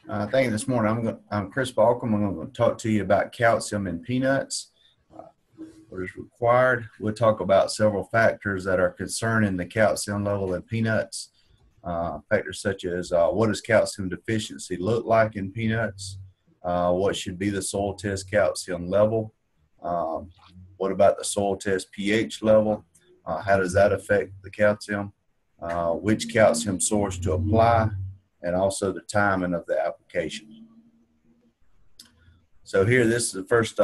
Thank you. This morning, I'm Kris Balkcom. I'm going to talk to you about calcium in peanuts. What is required? We'll talk about several factors that are concerning the calcium level in peanuts. Factors such as what does calcium deficiency look like in peanuts? What should be the soil test calcium level? What about the soil test pH level? How does that affect the calcium? Which calcium source to apply? And also the timing of the application. So here, this is the first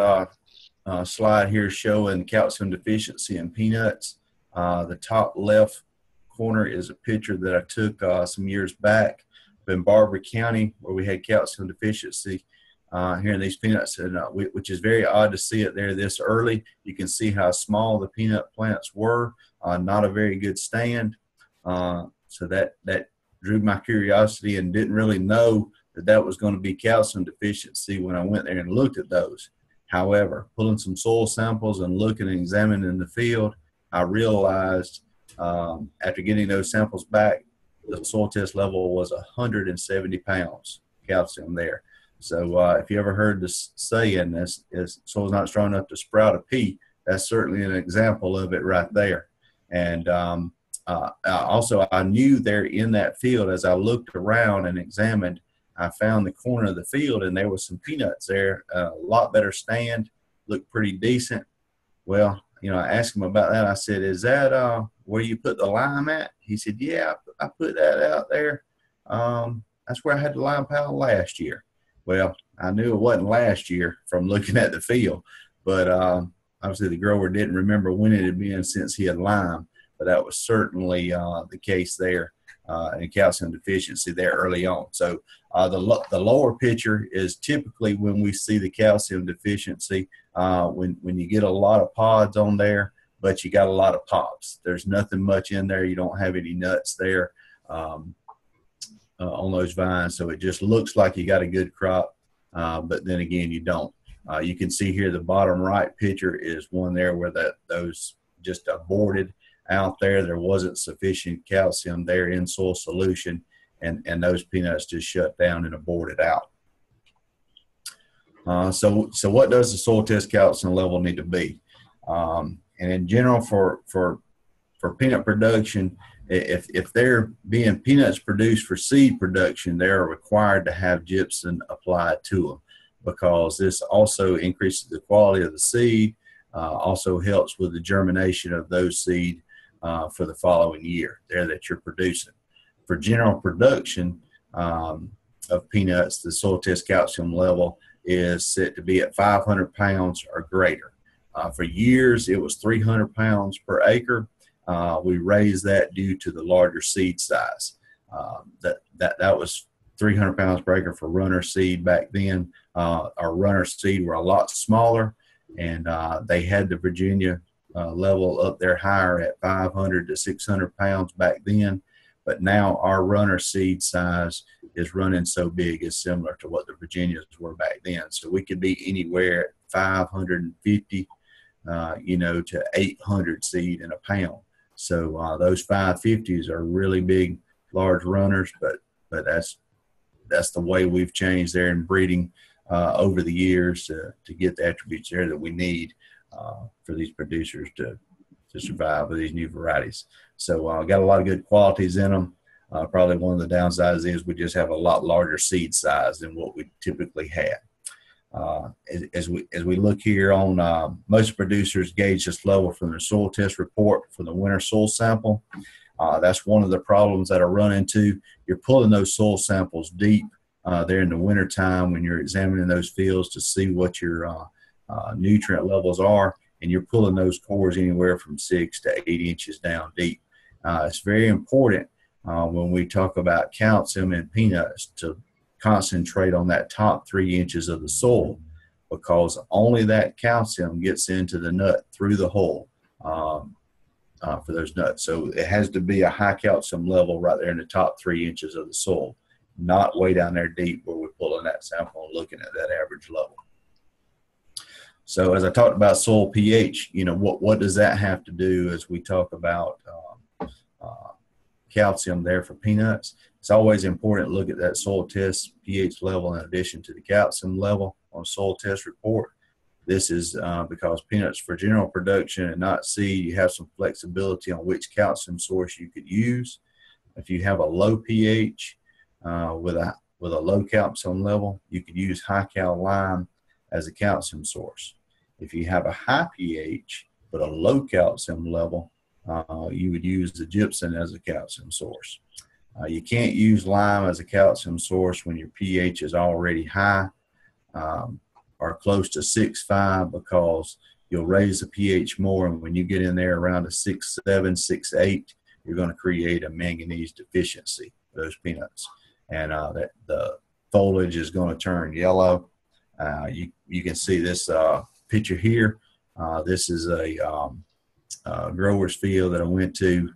slide here showing calcium deficiency in peanuts. The top left corner is a picture that I took some years back in Barber County where we had calcium deficiency here in these peanuts, and, which is very odd to see it there this early. You can see how small the peanut plants were, not a very good stand. So that drew my curiosity and didn't really know that was going to be calcium deficiency when I went there and looked at those. However, pulling some soil samples and looking and examining the field, I realized after getting those samples back, the soil test level was 170 pounds calcium there. So if you ever heard this saying, this is soil's not strong enough to sprout a pea, that's certainly an example of it right there. And also, I knew there in that field, as I looked around and examined, I found the corner of the field and there was some peanuts there, a lot better stand, looked pretty decent. Well, you know, I asked him about that. I said, is that where you put the lime at? He said, yeah, I put that out there. That's where I had the lime pile last year. Well, I knew it wasn't last year from looking at the field, but obviously the grower didn't remember when it had been since he had lime. But that was certainly the case there in calcium deficiency there early on. So the lower picture is typically when we see the calcium deficiency, when you get a lot of pods on there, but you got a lot of pops. There's nothing much in there. You don't have any nuts there on those vines. So it just looks like you got a good crop, but then again, you don't. You can see here the bottom right picture is one there where those just aborted out there. There wasn't sufficient calcium there in soil solution, and those peanuts just shut down and aborted out. So what does the soil test calcium level need to be? And in general, for peanut production, if they're being peanuts produced for seed production, they're required to have gypsum applied to them, because this also increases the quality of the seed, also helps with the germination of those seed for the following year there that you're producing. For general production of peanuts, the soil test calcium level is set to be at 500 pounds or greater. For years, it was 300 pounds per acre. We raised that due to the larger seed size. That was 300 pounds per acre for runner seed back then. Our runner seed were a lot smaller, and they had the Virginia level up there higher at 500 to 600 pounds back then. But now our runner seed size is running so big, it's similar to what the Virginias were back then. So we could be anywhere at 550, to 800 seed in a pound. So those 550s are really big, large runners, but that's the way we've changed there in breeding over the years to get the attributes there that we need for these producers to survive with these new varieties. So got a lot of good qualities in them. Probably one of the downsides is we just have a lot larger seed size than what we typically had. As we look here on, most producers gauge this level from their soil test report for the winter soil sample. That's one of the problems that I run into. You're pulling those soil samples deep there in the winter time when you're examining those fields to see what your nutrient levels are, and you're pulling those cores anywhere from 6 to 8 inches down deep. It's very important when we talk about calcium in peanuts to concentrate on that top 3 inches of the soil, because only that calcium gets into the nut through the hole for those nuts. So it has to be a high calcium level right there in the top 3 inches of the soil, not way down there deep where we're pulling that sample and looking at that average level. So as I talked about soil pH, what does that have to do as we talk about calcium there for peanuts. It's always important to look at that soil test pH level in addition to the calcium level on a soil test report. This is because peanuts for general production and not seed, you have some flexibility on which calcium source you could use. If you have a low pH with a low calcium level, you could use high cal lime as a calcium source. If you have a high pH but a low calcium level, you would use the gypsum as a calcium source. You can't use lime as a calcium source when your pH is already high or close to 6.5, because you'll raise the pH more, and when you get in there around a 6.7, 6.8, you're going to create a manganese deficiency for those peanuts, and that the foliage is going to turn yellow. You can see this picture here. This is a grower's field that I went to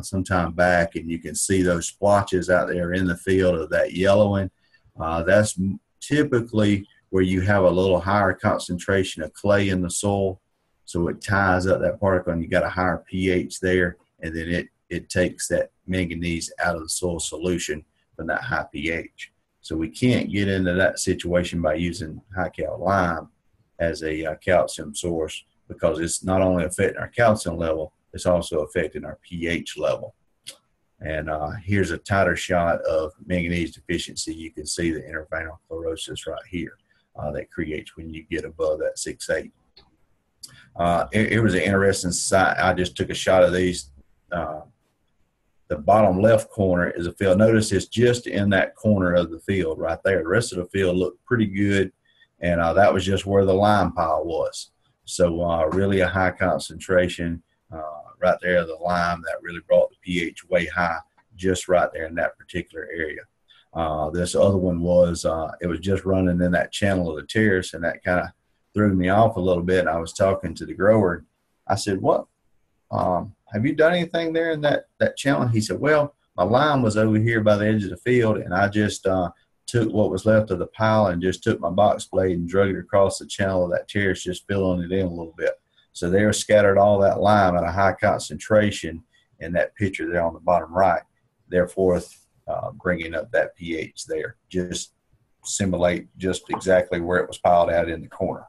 some time back, and you can see those splotches out there in the field of that yellowing. That's typically where you have a little higher concentration of clay in the soil, so it ties up that particle, and you got a higher pH there, and then it takes that manganese out of the soil solution from that high pH. So we can't get into that situation by using high cal lime as a calcium source, because it's not only affecting our calcium level, it's also affecting our pH level. And here's a tighter shot of manganese deficiency. You can see the interveinal chlorosis right here that creates when you get above that 6.8. It was an interesting sight. I just took a shot of these. The bottom left corner is a field. Notice it's just in that corner of the field right there. The rest of the field looked pretty good, and that was just where the lime pile was. So really a high concentration right there of the lime that really brought the pH way high, just right there in that particular area. This other one was, it was just running in that channel of the terrace, and that kind of threw me off a little bit. I was talking to the grower. I said, what? Have you done anything there in that channel? He said, well, my lime was over here by the edge of the field, and I just took what was left of the pile and just took my box blade and drug it across the channel of that terrace, just filling it in a little bit. So they scattered all that lime at a high concentration in that picture there on the bottom right, therefore bringing up that pH there. Just simulate just exactly where it was piled out in the corner.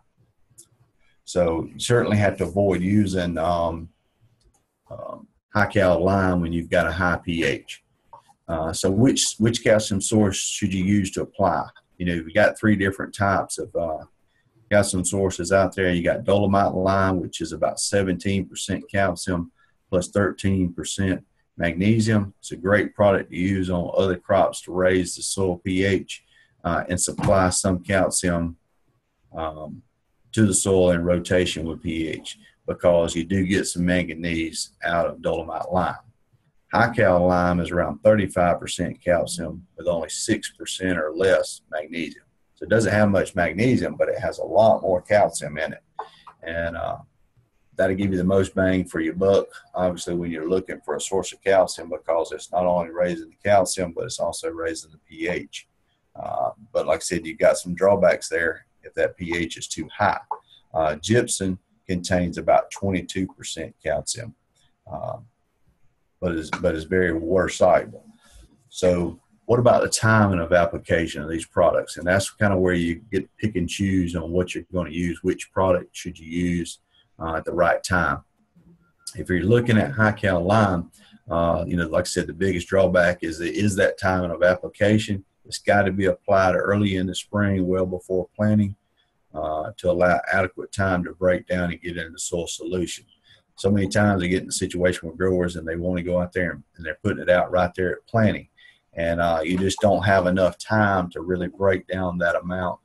So you certainly have to avoid using high cal lime when you've got a high pH. So which calcium source should you use to apply? You know, we got three different types of calcium sources out there. You got dolomite lime, which is about 17% calcium plus 13% magnesium. It's a great product to use on other crops to raise the soil pH and supply some calcium to the soil in rotation with pH, because you do get some manganese out of dolomite lime. High cal lime is around 35% calcium with only 6% or less magnesium. So it doesn't have much magnesium, but it has a lot more calcium in it. And that'll give you the most bang for your buck, obviously, when you're looking for a source of calcium, because it's not only raising the calcium, but it's also raising the pH. But like I said, you've got some drawbacks there if that pH is too high. Gypsum contains about 22% calcium, but is very water soluble. So what about the timing of application of these products? And that's kind of where you get to pick and choose on what you're going to use, which product should you use at the right time. If you're looking at high cal lime, you know, like I said, the biggest drawback is that timing of application. It's got to be applied early in the spring, well before planting, to allow adequate time to break down and get into soil solution. So many times I get in a situation with growers and they want to go out there and they're putting it out right there at planting. And you just don't have enough time to really break down that amount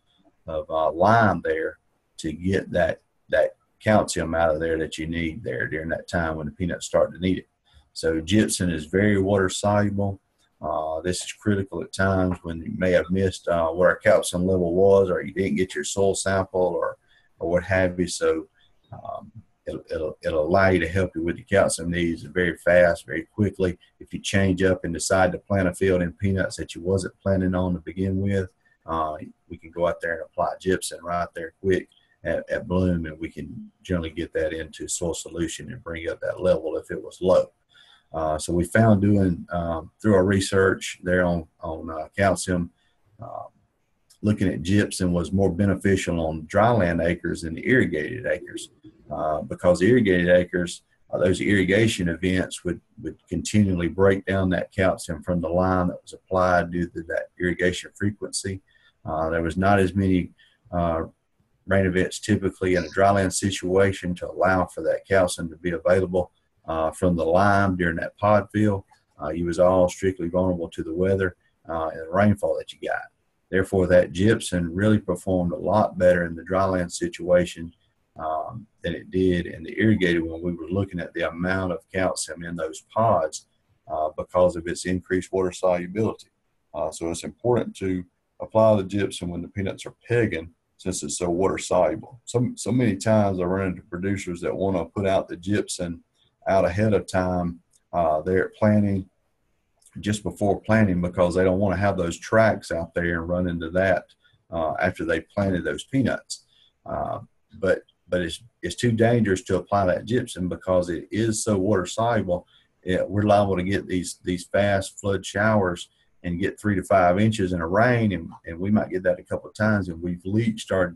of lime there to get that calcium out of there that you need there during that time when the peanuts start to need it. So gypsum is very water soluble. This is critical at times when you may have missed what our calcium level was, or you didn't get your soil sample, or what have you. So it'll allow you to help you with the calcium needs very fast, very quickly. If you change up and decide to plant a field in peanuts that you wasn't planning on to begin with, we can go out there and apply gypsum right there quick at bloom, and we can generally get that into soil solution and bring up that level if it was low. So we found doing through our research there on calcium, looking at gypsum was more beneficial on dryland acres than the irrigated acres, because the irrigated acres, those irrigation events would continually break down that calcium from the line that was applied due to that irrigation frequency. There was not as many rain events typically in a dryland situation to allow for that calcium to be available from the lime during that pod fill. You was all strictly vulnerable to the weather and the rainfall that you got. Therefore, that gypsum really performed a lot better in the dryland situation than it did in the irrigated when we were looking at the amount of calcium in those pods because of its increased water solubility. So it's important to apply the gypsum when the peanuts are pegging, since it's so water soluble. So many times I run into producers that want to put out the gypsum out ahead of time there at planting, just before planting, because they don't want to have those tracks out there and run into that after they planted those peanuts. But it's too dangerous to apply that gypsum because it is so water soluble. We're liable to get these fast flood showers and get 3 to 5 inches in a rain, and we might get that a couple of times, and we've leached our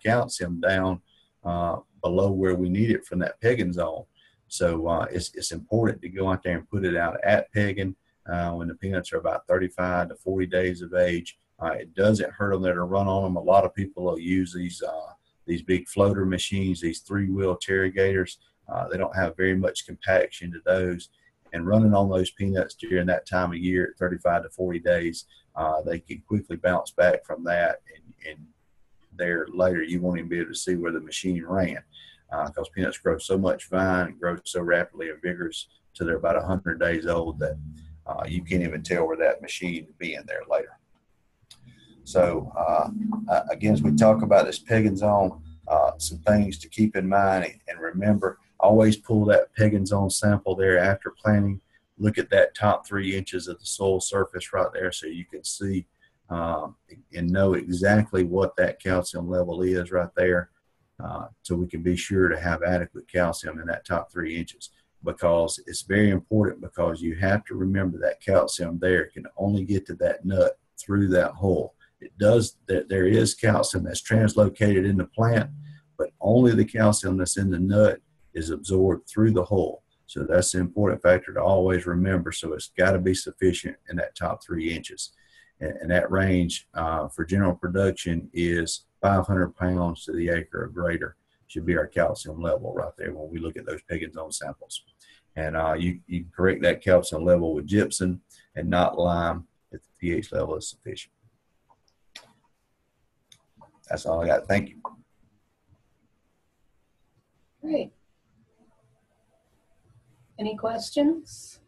calcium down below where we need it from that pegging zone. So it's important to go out there and put it out at pegging when the peanuts are about 35 to 40 days of age. It doesn't hurt them there to run on them. A lot of people will use these big floater machines, these 3-wheel irrigators. They don't have very much compaction to those. And running on those peanuts during that time of year at 35 to 40 days, they can quickly bounce back from that. And there later, you won't even be able to see where the machine ran, because peanuts grow so much vine and grow so rapidly and vigorous till they're about 100 days old that you can't even tell where that machine will be in there later. So again, as we talk about this pegging zone, some things to keep in mind and remember: always pull that pegging zone sample there after planting. Look at that top 3 inches of the soil surface right there, so you can see and know exactly what that calcium level is right there, so we can be sure to have adequate calcium in that top 3 inches. Because it's very important, because you have to remember that calcium there can only get to that nut through that hole. There is calcium that's translocated in the plant, but only the calcium that's in the nut is absorbed through the hole. So that's the important factor to always remember. So it's got to be sufficient in that top 3 inches. And that range for general production is 500 pounds to the acre or greater should be our calcium level right there when we look at those pegging zone samples. And you can correct that calcium level with gypsum and not lime if the pH level is sufficient. That's all I got. Thank you. Great. Any questions?